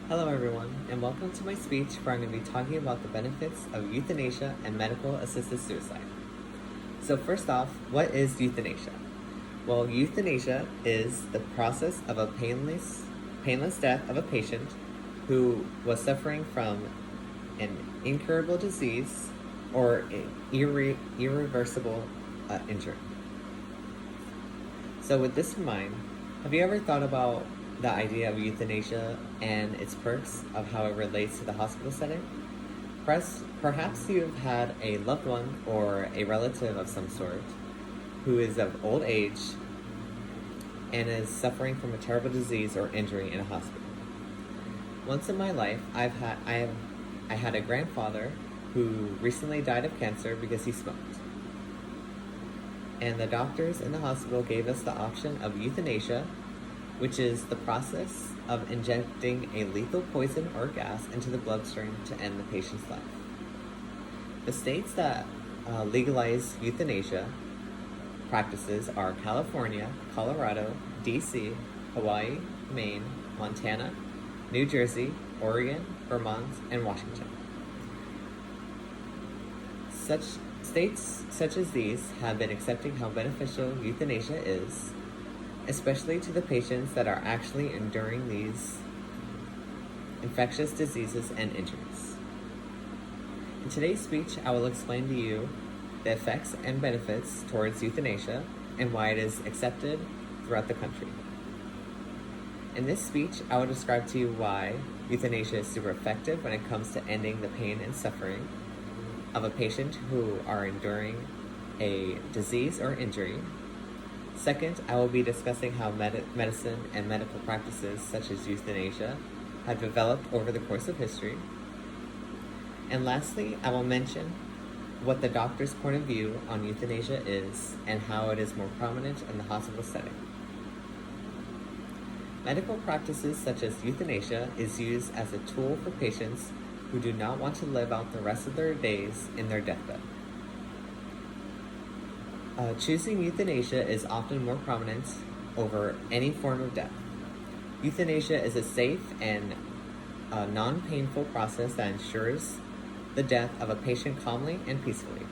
Hello, everyone, and welcome to my speech where I'm going to be talking about the benefits of euthanasia and medical assisted suicide. So, first off, what is euthanasia? Well, euthanasia is the process of a painless death of a patient who was suffering from an incurable disease or an irreversible injury. So, with this in mind, have you ever thought about the idea of euthanasia and its perks of how it relates to the hospital setting? Perhaps you've had a loved one or a relative of some sort who is of old age and is suffering from a terrible disease or injury in a hospital. Once in my life, I had a grandfather who recently died of cancer because he smoked. And the doctors in the hospital gave us the option of euthanasia, which is the process of injecting a lethal poison or gas into the bloodstream to end the patient's life. The states that legalize euthanasia practices are California, Colorado, DC, Hawaii, Maine, Montana, New Jersey, Oregon, Vermont, and Washington. States such as these have been accepting how beneficial euthanasia is, especially to the patients that are actually enduring these infectious diseases and injuries. In today's speech, I will explain to you the effects and benefits towards euthanasia and why it is accepted throughout the country. In this speech, I will describe to you why euthanasia is super effective when it comes to ending the pain and suffering of a patient who are enduring a disease or injury. Second, I will be discussing how medicine and medical practices such as euthanasia have developed over the course of history. And lastly, I will mention what the doctor's point of view on euthanasia is and how it is more prominent in the hospital setting. Medical practices such as euthanasia is used as a tool for patients who do not want to live out the rest of their days in their deathbed. Choosing euthanasia is often more prominent over any form of death. Euthanasia is a safe and non-painful process that ensures the death of a patient calmly and peacefully.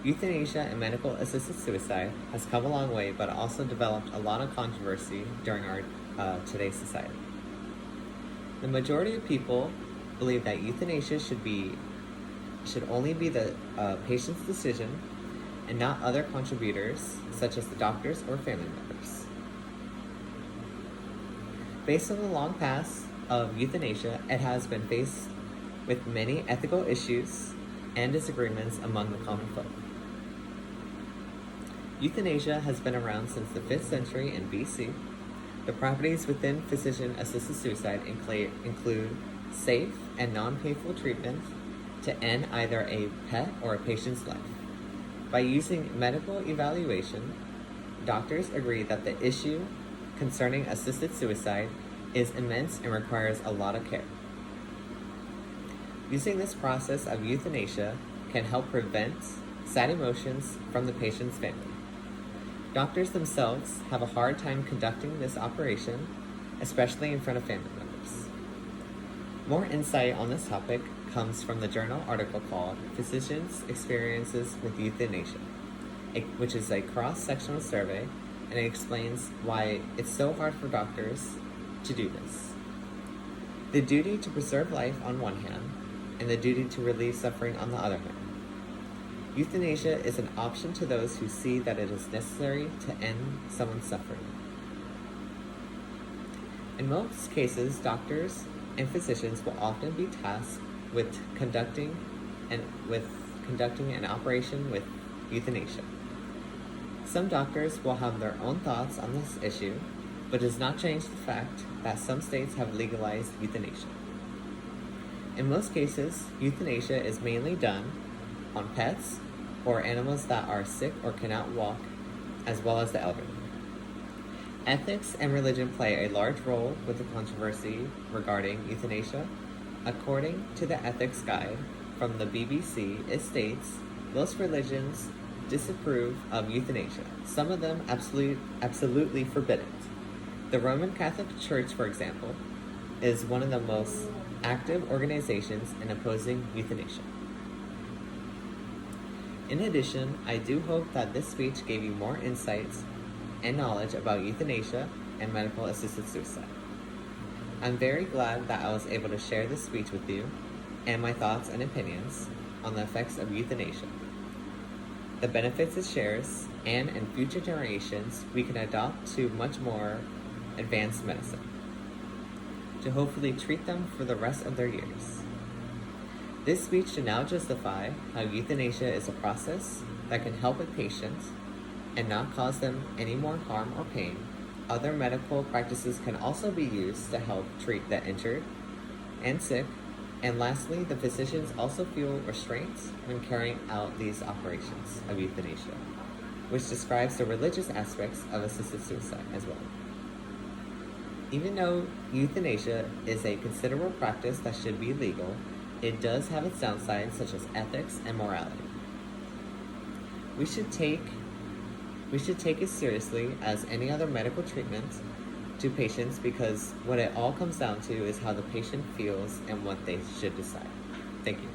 Euthanasia and medical assisted suicide has come a long way, but also developed a lot of controversy during our today's society. The majority of people believe that euthanasia should only be the patient's decision and not other contributors, such as the doctors or family members. Based on the long past of euthanasia, it has been faced with many ethical issues and disagreements among the common folk. Euthanasia has been around since the 5th century in BC. The properties within physician-assisted suicide include safe and non-painful treatment to end either a pet or a patient's life. By using medical evaluation, doctors agree that the issue concerning assisted suicide is immense and requires a lot of care. Using this process of euthanasia can help prevent sad emotions from the patient's family. Doctors themselves have a hard time conducting this operation, especially in front of family members. More insight on this topic comes from the journal article called Physicians' Experiences with Euthanasia, which is a cross-sectional survey, and it explains why it's so hard for doctors to do this. The duty to preserve life on one hand, and the duty to relieve suffering on the other hand. Euthanasia is an option to those who see that it is necessary to end someone's suffering. In most cases, doctors and physicians will often be tasked with conducting an operation with euthanasia. Some doctors will have their own thoughts on this issue, but does not change the fact that some states have legalized euthanasia. In most cases, euthanasia is mainly done on pets or animals that are sick or cannot walk, as well as the elderly. Ethics and religion play a large role with the controversy regarding euthanasia. According to the Ethics Guide from the BBC, it states most religions disapprove of euthanasia. Some of them absolutely forbid it. The Roman Catholic Church, for example, is one of the most active organizations in opposing euthanasia. In addition, I do hope that this speech gave you more insights and knowledge about euthanasia and medical assisted suicide. I'm very glad that I was able to share this speech with you and my thoughts and opinions on the effects of euthanasia, the benefits it shares, and in future generations we can adopt to much more advanced medicine to hopefully treat them for the rest of their years. This speech should now justify how euthanasia is a process that can help a patient and not cause them any more harm or pain. Other medical practices can also be used to help treat the injured and sick. And lastly, the physicians also feel restraints when carrying out these operations of euthanasia, which describes the religious aspects of assisted suicide as well. Even though euthanasia is a considerable practice that should be legal, it does have its downsides such as ethics and morality. We should take it seriously as any other medical treatment to patients, because what it all comes down to is how the patient feels and what they should decide. Thank you.